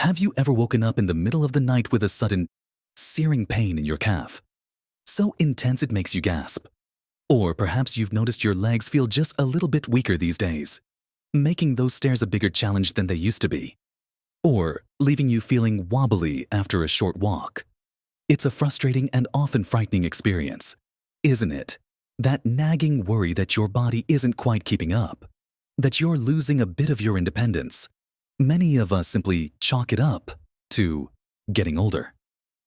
Have you ever woken up in the middle of the night with a sudden, searing pain in your calf? So intense it makes you gasp. Or perhaps you've noticed your legs feel just a little bit weaker these days, making those stairs a bigger challenge than they used to be. Or leaving you feeling wobbly after a short walk. It's a frustrating and often frightening experience, isn't it? That nagging worry that your body isn't quite keeping up, that you're losing a bit of your independence. Many of us simply chalk it up to getting older,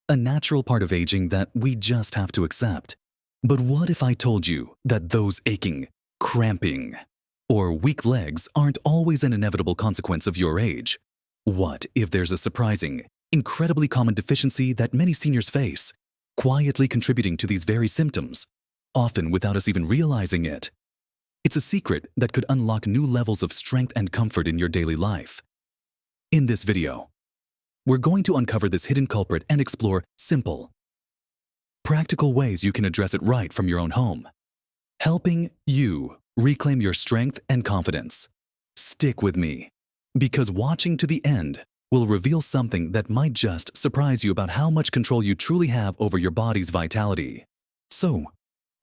a natural part of aging that we just have to accept. But what if I told you that those aching, cramping, or weak legs aren't always an inevitable consequence of your age? What if there's a surprising, incredibly common deficiency that many seniors face, quietly contributing to these very symptoms, often without us even realizing it? It's a secret that could unlock new levels of strength and comfort in your daily life. In this video, we're going to uncover this hidden culprit and explore simple, practical ways you can address it right from your own home, helping you reclaim your strength and confidence. Stick with me, because watching to the end will reveal something that might just surprise you about how much control you truly have over your body's vitality. So,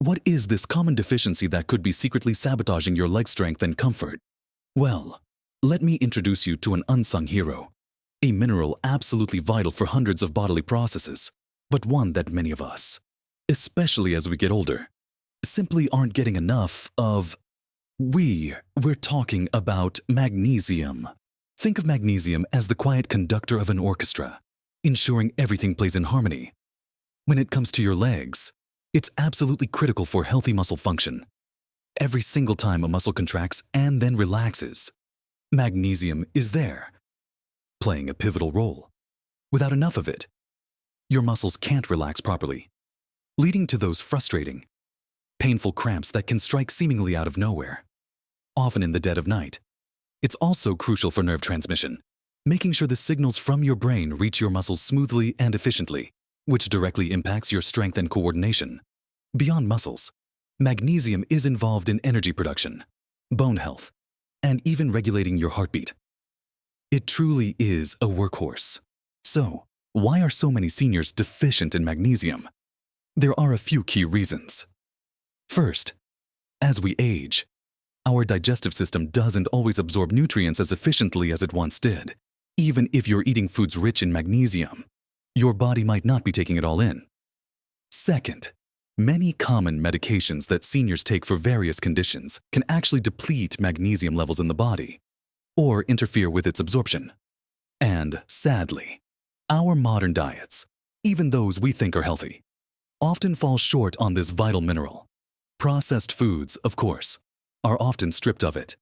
what is this common deficiency that could be secretly sabotaging your leg strength and comfort? Well, let me introduce you to an unsung hero, a mineral absolutely vital for hundreds of bodily processes, but one that many of us, especially as we get older, simply aren't getting enough of. We're talking about magnesium. Think of magnesium as the quiet conductor of an orchestra, ensuring everything plays in harmony. When it comes to your legs, it's absolutely critical for healthy muscle function. Every single time a muscle contracts and then relaxes, magnesium is there, playing a pivotal role. Without enough of it, your muscles can't relax properly, leading to those frustrating, painful cramps that can strike seemingly out of nowhere, often in the dead of night. It's also crucial for nerve transmission, making sure the signals from your brain reach your muscles smoothly and efficiently, which directly impacts your strength and coordination. Beyond muscles, magnesium is involved in energy production, bone health, and even regulating your heartbeat. It truly is a workhorse. So, why are so many seniors deficient in magnesium? There are a few key reasons. First, as we age, our digestive system doesn't always absorb nutrients as efficiently as it once did. Even if you're eating foods rich in magnesium, your body might not be taking it all in. Second, many common medications that seniors take for various conditions can actually deplete magnesium levels in the body or interfere with its absorption. And sadly, our modern diets, even those we think are healthy, often fall short on this vital mineral. Processed foods, of course, are often stripped of it.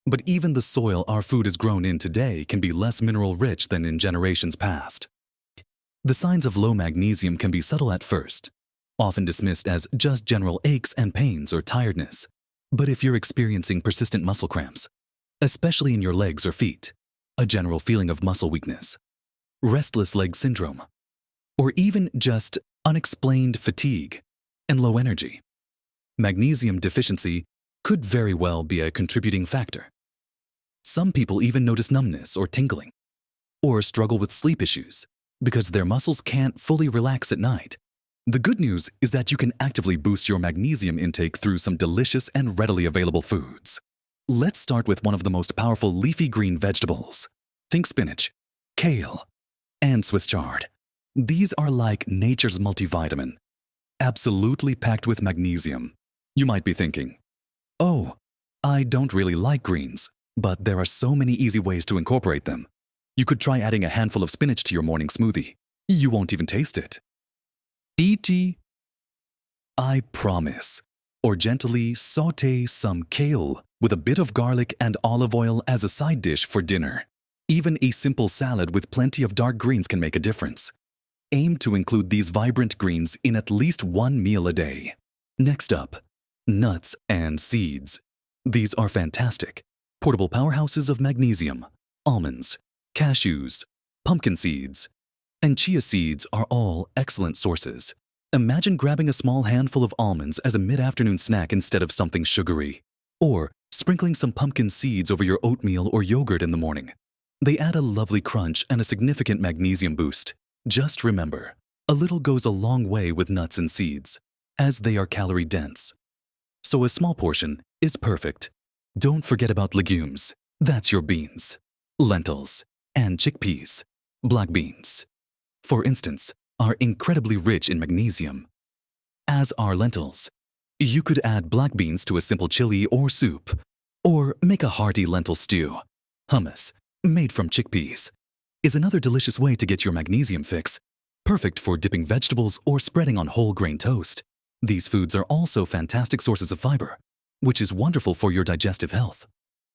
But even the soil our food is grown in today can be less mineral-rich than in generations past. The signs of low magnesium can be subtle at first, often dismissed as just general aches and pains or tiredness. But if you're experiencing persistent muscle cramps, especially in your legs or feet, a general feeling of muscle weakness, restless leg syndrome, or even just unexplained fatigue and low energy, magnesium deficiency could very well be a contributing factor. Some people even notice numbness or tingling, or struggle with sleep issues because their muscles can't fully relax at night. The good news is that you can actively boost your magnesium intake through some delicious and readily available foods. Let's start with one of the most powerful leafy green vegetables. Think spinach, kale, and Swiss chard. These are like nature's multivitamin, absolutely packed with magnesium. You might be thinking, oh, I don't really like greens, but there are so many easy ways to incorporate them. You could try adding a handful of spinach to your morning smoothie. You won't even taste it. E.g., I promise. Or gently sauté some kale with a bit of garlic and olive oil as a side dish for dinner. Even a simple salad with plenty of dark greens can make a difference. Aim to include these vibrant greens in at least one meal a day. Next up, nuts and seeds. These are fantastic, portable powerhouses of magnesium. Almonds, cashews, pumpkin seeds, and chia seeds are all excellent sources. Imagine grabbing a small handful of almonds as a mid-afternoon snack instead of something sugary, or sprinkling some pumpkin seeds over your oatmeal or yogurt in the morning. They add a lovely crunch and a significant magnesium boost. Just remember, a little goes a long way with nuts and seeds, as they are calorie dense. So a small portion is perfect. Don't forget about legumes. That's your beans, lentils, and chickpeas. Black beans, for instance, are incredibly rich in magnesium, as are lentils. You could add black beans to a simple chili or soup, or make a hearty lentil stew. Hummus, made from chickpeas, is another delicious way to get your magnesium fix, perfect for dipping vegetables or spreading on whole grain toast. These foods are also fantastic sources of fiber, which is wonderful for your digestive health.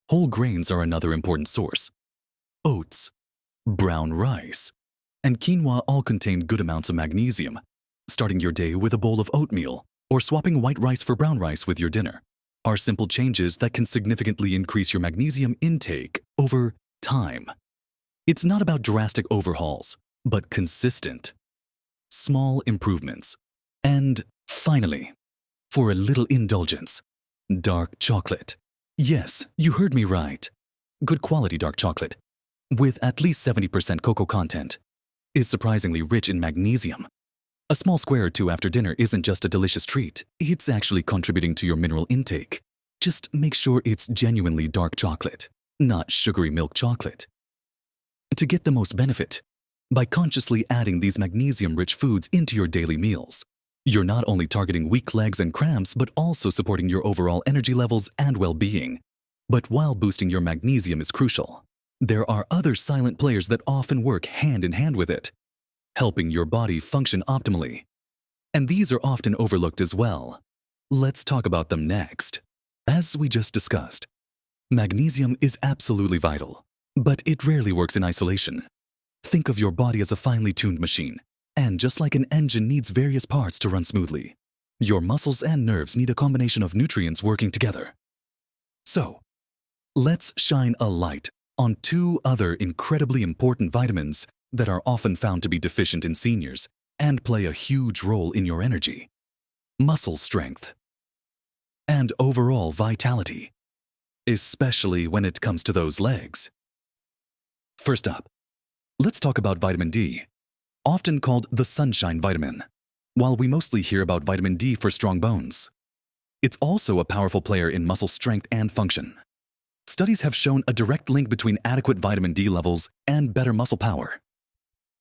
Whole grains are another important source. Oats, brown rice, and quinoa all contain good amounts of magnesium. Starting your day with a bowl of oatmeal or swapping white rice for brown rice with your dinner are simple changes that can significantly increase your magnesium intake over time. It's not about drastic overhauls, but consistent, small improvements. And finally, for a little indulgence, dark chocolate. Yes, you heard me right. Good quality dark chocolate, with at least 70% cocoa content, is surprisingly rich in magnesium. A small square or two after dinner isn't just a delicious treat, it's actually contributing to your mineral intake. Just make sure it's genuinely dark chocolate, not sugary milk chocolate. To get the most benefit, by consciously adding these magnesium-rich foods into your daily meals, you're not only targeting weak legs and cramps, but also supporting your overall energy levels and well-being. But while boosting your magnesium is crucial, there are other silent players that often work hand in hand with it, helping your body function optimally. And these are often overlooked as well. Let's talk about them next. As we just discussed, magnesium is absolutely vital, but it rarely works in isolation. Think of your body as a finely tuned machine, and just like an engine needs various parts to run smoothly, your muscles and nerves need a combination of nutrients working together. So, let's shine a light on two other incredibly important vitamins that are often found to be deficient in seniors and play a huge role in your energy, muscle strength, and overall vitality, especially when it comes to those legs. First up, let's talk about vitamin D, often called the sunshine vitamin. While we mostly hear about vitamin D for strong bones, it's also a powerful player in muscle strength and function. Studies have shown a direct link between adequate vitamin D levels and better muscle power,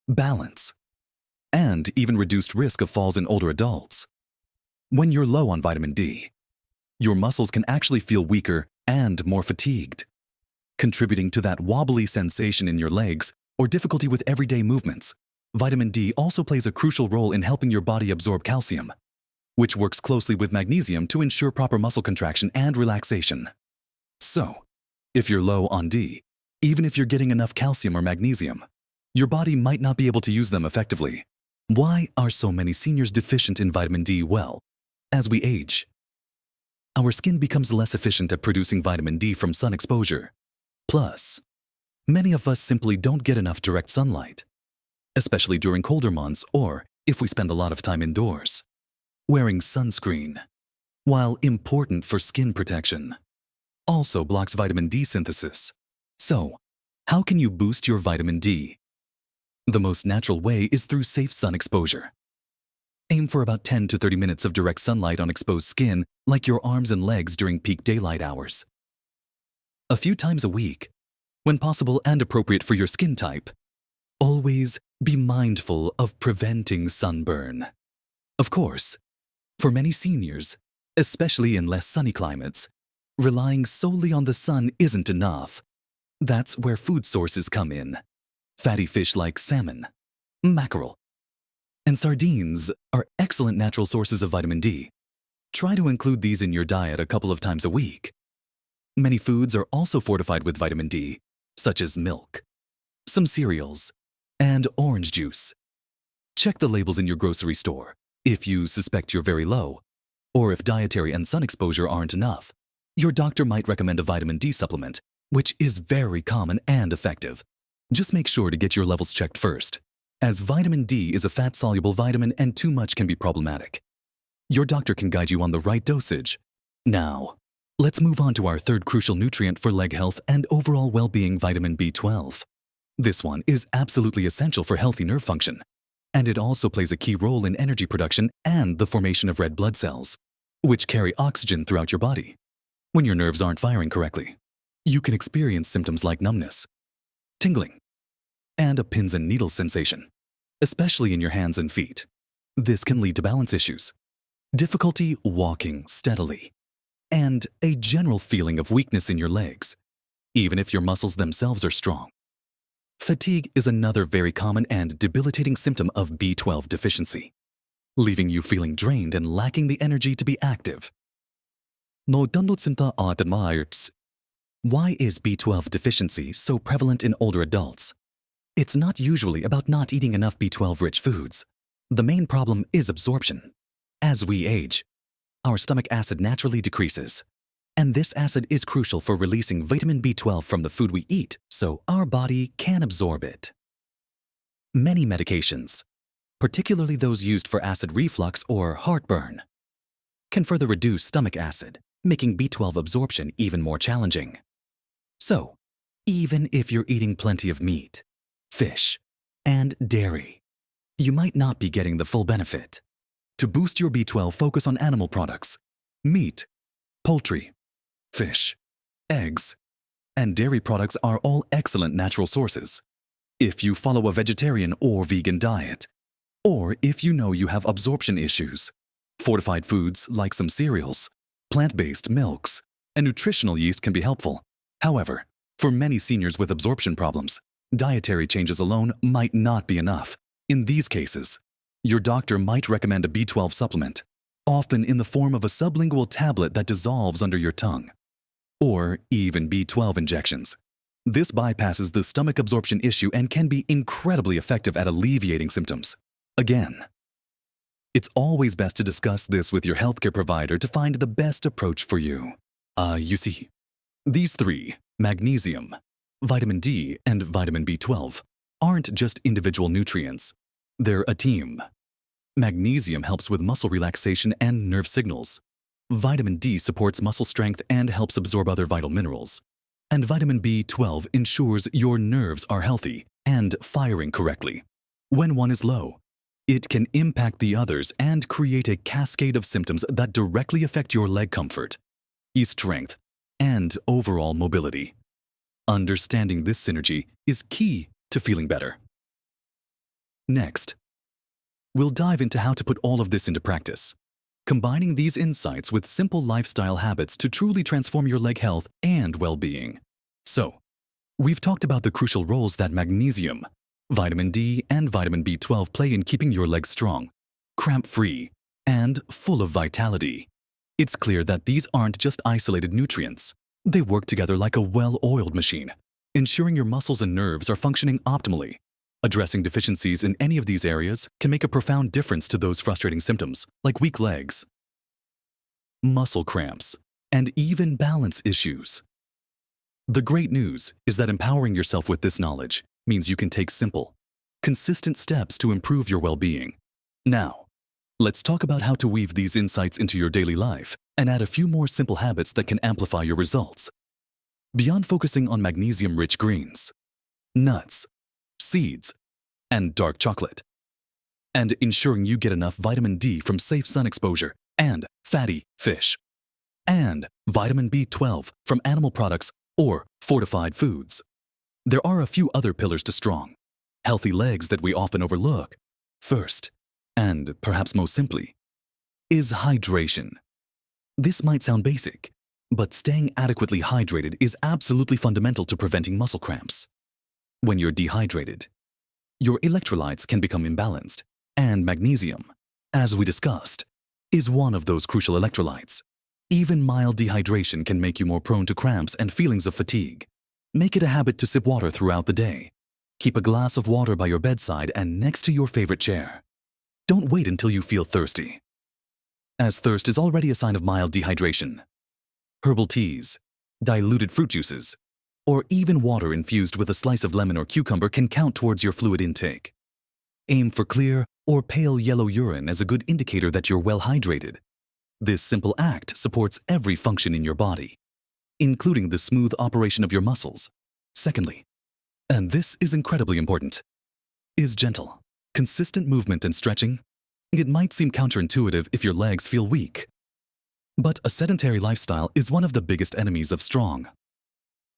balance, and even reduced risk of falls in older adults. When you're low on vitamin D, your muscles can actually feel weaker and more fatigued, contributing to that wobbly sensation in your legs or difficulty with everyday movements. Vitamin D also plays a crucial role in helping your body absorb calcium, which works closely with magnesium to ensure proper muscle contraction and relaxation. So, if you're low on D, even if you're getting enough calcium or magnesium, your body might not be able to use them effectively. Why are so many seniors deficient in vitamin D? Well, as we age, our skin becomes less efficient at producing vitamin D from sun exposure. Plus, many of us simply don't get enough direct sunlight, especially during colder months or if we spend a lot of time indoors. Wearing sunscreen, while important for skin protection, also blocks vitamin D synthesis. So, how can you boost your vitamin D? The most natural way is through safe sun exposure. Aim for about 10 to 30 minutes of direct sunlight on exposed skin, like your arms and legs during peak daylight hours. A few times a week, when possible and appropriate for your skin type. Always be mindful of preventing sunburn. Of course, for many seniors, especially in less sunny climates, relying solely on the sun isn't enough. That's where food sources come in. Fatty fish like salmon, mackerel, and sardines are excellent natural sources of vitamin D. Try to include these in your diet a couple of times a week. Many foods are also fortified with vitamin D, such as milk, some cereals, and orange juice. Check the labels in your grocery store if you suspect you're very low, or if dietary and sun exposure aren't enough. Your doctor might recommend a vitamin D supplement, which is very common and effective. Just make sure to get your levels checked first, as vitamin D is a fat-soluble vitamin and too much can be problematic. Your doctor can guide you on the right dosage. Now, let's move on to our third crucial nutrient for leg health and overall well-being, vitamin B12. This one is absolutely essential for healthy nerve function, and it also plays a key role in energy production and the formation of red blood cells, which carry oxygen throughout your body. When your nerves aren't firing correctly, you can experience symptoms like numbness, tingling, and a pins and needles sensation, especially in your hands and feet. This can lead to balance issues, difficulty walking steadily, and a general feeling of weakness in your legs, even if your muscles themselves are strong. Fatigue is another very common and debilitating symptom of B12 deficiency, leaving you feeling drained and lacking the energy to be active. Why is B12 deficiency so prevalent in older adults? It's not usually about not eating enough B12-rich foods. The main problem is absorption. As we age, our stomach acid naturally decreases, and this acid is crucial for releasing vitamin B12 from the food we eat so our body can absorb it. Many medications, particularly those used for acid reflux or heartburn, can further reduce stomach acid, making B12 absorption even more challenging. So, even if you're eating plenty of meat, fish, and dairy, you might not be getting the full benefit. To boost your B12, focus on animal products, meat, poultry, fish, eggs, and dairy products are all excellent natural sources. If you follow a vegetarian or vegan diet, or if you know you have absorption issues, fortified foods like some cereals, plant-based milks, and nutritional yeast can be helpful. However, for many seniors with absorption problems, dietary changes alone might not be enough. In these cases, your doctor might recommend a B12 supplement, often in the form of a sublingual tablet that dissolves under your tongue, or even B12 injections. This bypasses the stomach absorption issue and can be incredibly effective at alleviating symptoms. Again, it's always best to discuss this with your healthcare provider to find the best approach for you. You see, these three, magnesium, vitamin D, and vitamin B12, aren't just individual nutrients. They're a team. Magnesium helps with muscle relaxation and nerve signals. Vitamin D supports muscle strength and helps absorb other vital minerals. And vitamin B12 ensures your nerves are healthy and firing correctly. When one is low, it can impact the others and create a cascade of symptoms that directly affect your leg comfort, strength, and overall mobility. Understanding this synergy is key to feeling better. Next, we'll dive into how to put all of this into practice, combining these insights with simple lifestyle habits to truly transform your leg health and well-being. So, we've talked about the crucial roles that magnesium, vitamin D, and vitamin B12 play in keeping your legs strong, cramp-free, and full of vitality. It's clear that these aren't just isolated nutrients. They work together like a well-oiled machine, ensuring your muscles and nerves are functioning optimally. Addressing deficiencies in any of these areas can make a profound difference to those frustrating symptoms, like weak legs, muscle cramps, and even balance issues. The great news is that empowering yourself with this knowledge means you can take simple, consistent steps to improve your well-being. Now, let's talk about how to weave these insights into your daily life and add a few more simple habits that can amplify your results. Beyond focusing on magnesium-rich greens, nuts, seeds, and dark chocolate, and ensuring you get enough vitamin D from safe sun exposure and fatty fish, and vitamin B12 from animal products or fortified foods. There are a few other pillars to strong, healthy legs that we often overlook. First, and perhaps most simply, is hydration. This might sound basic, but staying adequately hydrated is absolutely fundamental to preventing muscle cramps. When you're dehydrated, your electrolytes can become imbalanced, and magnesium, as we discussed, is one of those crucial electrolytes. Even mild dehydration can make you more prone to cramps and feelings of fatigue. Make it a habit to sip water throughout the day. Keep a glass of water by your bedside and next to your favorite chair. Don't wait until you feel thirsty, as thirst is already a sign of mild dehydration. Herbal teas, diluted fruit juices, or even water infused with a slice of lemon or cucumber can count towards your fluid intake. Aim for clear or pale yellow urine as a good indicator that you're well hydrated. This simple act supports every function in your body, including the smooth operation of your muscles. Secondly, and this is incredibly important, is gentle. Consistent movement and stretching. It might seem counterintuitive if your legs feel weak, but a sedentary lifestyle is one of the biggest enemies of strong,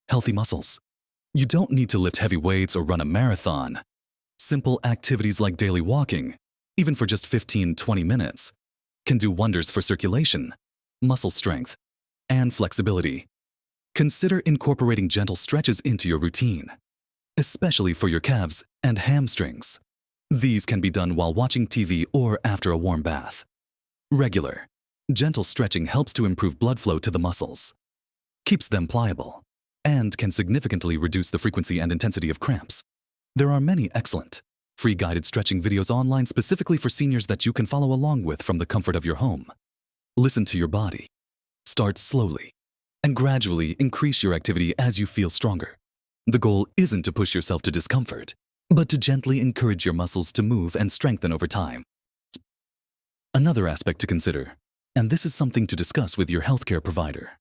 healthy muscles. You don't need to lift heavy weights or run a marathon. Simple activities like daily walking, even for just 15-20 minutes, can do wonders for circulation, muscle strength, and flexibility. Consider incorporating gentle stretches into your routine, especially for your calves and hamstrings. These can be done while watching TV or after a warm bath. Regular, gentle stretching helps to improve blood flow to the muscles, keeps them pliable, and can significantly reduce the frequency and intensity of cramps. There are many excellent, free guided stretching videos online specifically for seniors that you can follow along with from the comfort of your home. Listen to your body. Start slowly, and gradually increase your activity as you feel stronger. The goal isn't to push yourself to discomfort, but to gently encourage your muscles to move and strengthen over time. Another aspect to consider, and this is something to discuss with your healthcare provider,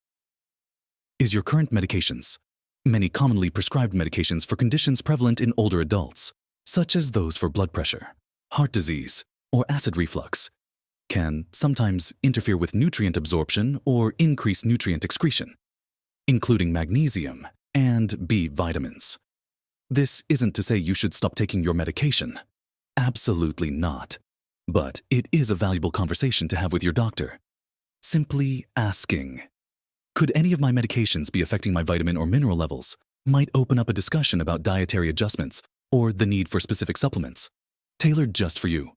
is your current medications. Many commonly prescribed medications for conditions prevalent in older adults, such as those for blood pressure, heart disease, or acid reflux, can sometimes interfere with nutrient absorption or increase nutrient excretion, including magnesium and B vitamins. This isn't to say you should stop taking your medication. Absolutely not. But it is a valuable conversation to have with your doctor. Simply asking, could any of my medications be affecting my vitamin or mineral levels, might open up a discussion about dietary adjustments or the need for specific supplements, tailored just for you.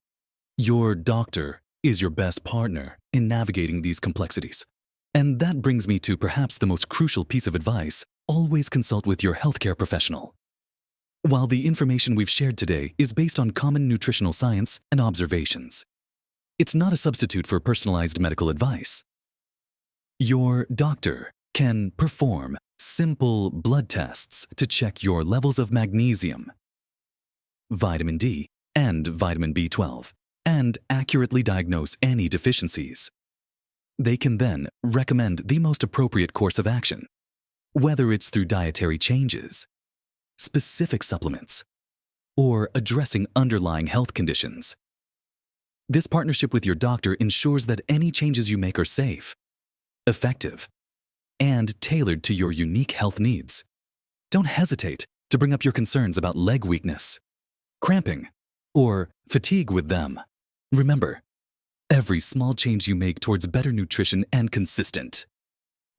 Your doctor is your best partner in navigating these complexities. And that brings me to perhaps the most crucial piece of advice: always consult with your healthcare professional. While the information we've shared today is based on common nutritional science and observations, it's not a substitute for personalized medical advice. Your doctor can perform simple blood tests to check your levels of magnesium, vitamin D, and vitamin B12, and accurately diagnose any deficiencies. They can then recommend the most appropriate course of action, whether it's through dietary changes, specific supplements, or addressing underlying health conditions. This partnership with your doctor ensures that any changes you make are safe, effective, and tailored to your unique health needs. Don't hesitate to bring up your concerns about leg weakness, cramping, or fatigue with them. Remember, every small change you make towards better nutrition and consistent,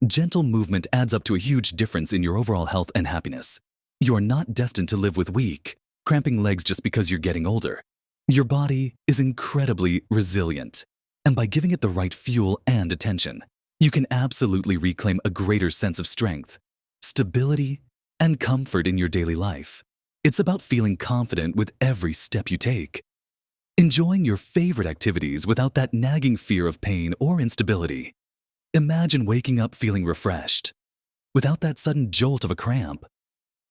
gentle movement adds up to a huge difference in your overall health and happiness. You're not destined to live with weak, cramping legs just because you're getting older. Your body is incredibly resilient, and by giving it the right fuel and attention, you can absolutely reclaim a greater sense of strength, stability, and comfort in your daily life. It's about feeling confident with every step you take, enjoying your favorite activities without that nagging fear of pain or instability. Imagine waking up feeling refreshed, without that sudden jolt of a cramp,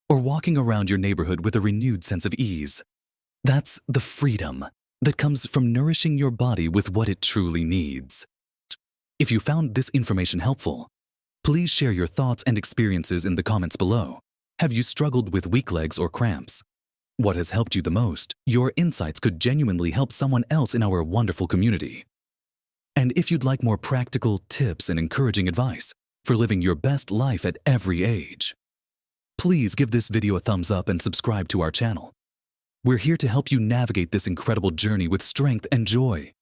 or walking around your neighborhood with a renewed sense of ease. That's the freedom that comes from nourishing your body with what it truly needs. If you found this information helpful, please share your thoughts and experiences in the comments below. Have you struggled with weak legs or cramps? What has helped you the most? Your insights could genuinely help someone else in our wonderful community. And if you'd like more practical tips and encouraging advice for living your best life at every age, please give this video a thumbs up and subscribe to our channel. We're here to help you navigate this incredible journey with strength and joy.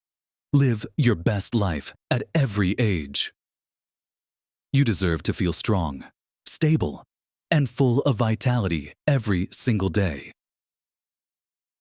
Live your best life at every age. You deserve to feel strong, stable, and full of vitality every single day.